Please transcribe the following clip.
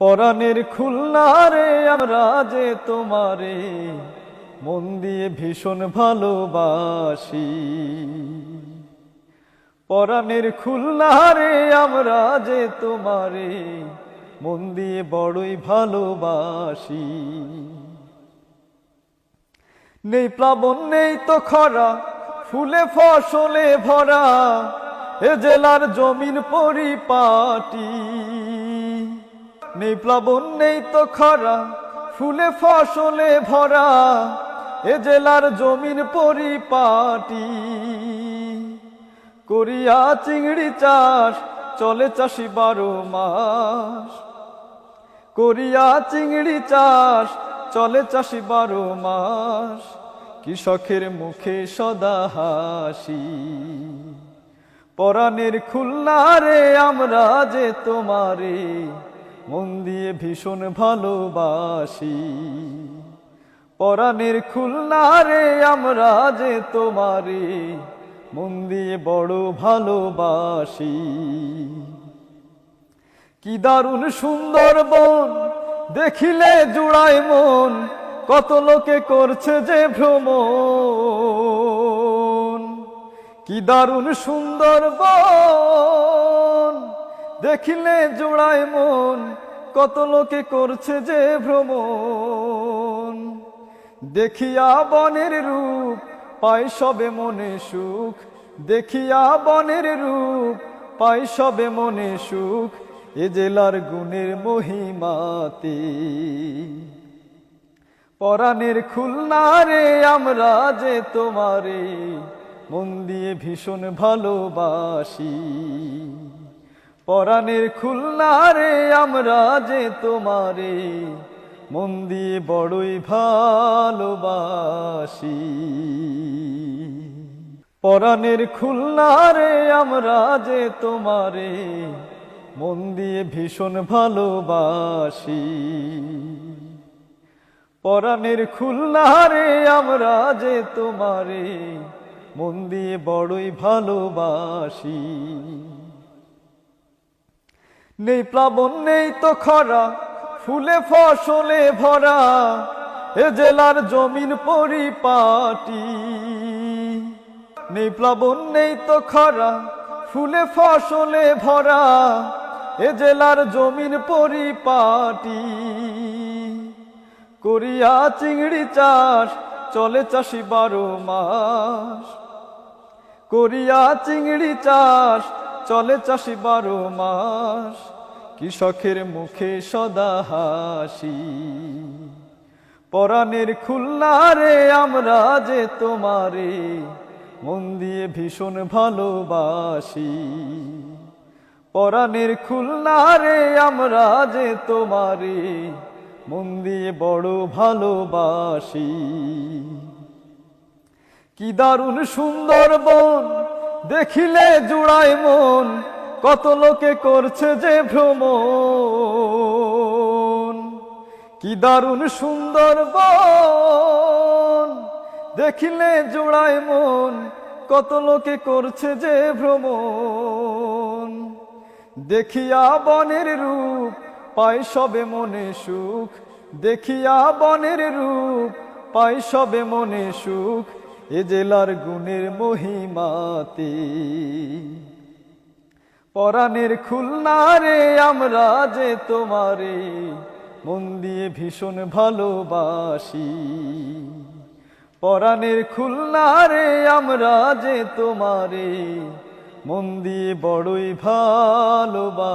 পরাণের খুলনা রে আমরা যে তোমারে মন দিয়ে ভীষণ ভালোবাসি। পরাণের খুলনা রে আমরা যে তোমারে মন দিয়ে বড়ই ভালোবাসি। নেই প্লাবন নেই তো খরা, ফুলে ফসলে ভরা এ জেলার জমিন পরিপাটি। নেই প্লাবন নেই তো খরা, ফুলে ফসলে ভরা এ জেলার জমিন পরিপাটি। করিয়া চিংড়ি চাষ চলে চাষি 12 মাস। করিয়া চিংড়ি চাষ চলে চাষি 12 মাস। কৃষকের মুখে সদা হাসি। পরাণের খুলনা রে আমরা যে তোমারে মন দিয়ে ভীষণ ভালোবাসি। পরাণের খুলনা রে আমরা যে তোমারে মন দিয়ে বড় ভালোবাসি। কি দারুণ সুন্দর বন দেখিলে জুড়ায় মন, কত লোকে করছে যে ভ্রমণ। কি দারুণ সুন্দর বন দেখিলে জুড়ায় মন, কত লোকে করছে যে ভ্রমণ। দেখিয়া বনের রূপ পাই সবে মনে সুখ। দেখিয়া বনের রূপ পাই সবে মনে সুখ। এ জেলার গুণের মহিমাতে। পরাণের খুলনা রে আমরা যে তোমারে মন দিয়ে ভীষণ ভালোবাসি। পরাণের খুলনা রে আমরা যে তোমারে মন দিয়ে বড়ই ভালোবাসি। পরাণের খুলনা রে আমরা যে তোমারে মন দিয়ে ভীষণ ভালোবাসি। পরাণের খুলনা রে আমরা যে তোমারে মন দিয়ে বড়ই ভালোবাসি। নেই প্লাবন নেই তো খরা, ফুলে ফসলে ভরা এ জেলার জমিন পরিপাটি। নেই প্লাবন নেই তো খরা, ফুলে ফসলে ভরা এ জেলার জমিন পরিপাটি। করিয়া চিংড়ি চাষ চলে চাষি 12 মাস। করিয়া চিংড়ি চাষ চলে চাষি 12 মাস। কৃষকের মুখে সদা হাসি। পরাণের খুলনা রে আমরা যে তোমারে মন দিয়ে ভীষণ ভালোবাসি। পরাণের খুলনা রে আমরা যে তোমারে মন দিয়ে বড় ভালোবাসি। কি দারুণ সুন্দর বন দেখিলে জুড়ায় মন, কত লোকে করছে যে ভ্রমণ। কি দারুণ সুন্দর বন দেখিলে জুড়ায় মন, কত লোকে করছে যে ভ্রমণ। দেখিয়া বনের রূপ পাই সবে মনে সুখ। দেখিয়া বনের রূপ পাই সবে মনে সুখ। এ জেলার গুণের মহিমাতে। পরাণের খুলনা রে আমরা যে তোমারে মন দিয়ে ভীষণ ভালোবাসি। পরাণের খুলনা রে আমরা যে তোমারে মন দিয়ে বড়ই ভালোবাসি।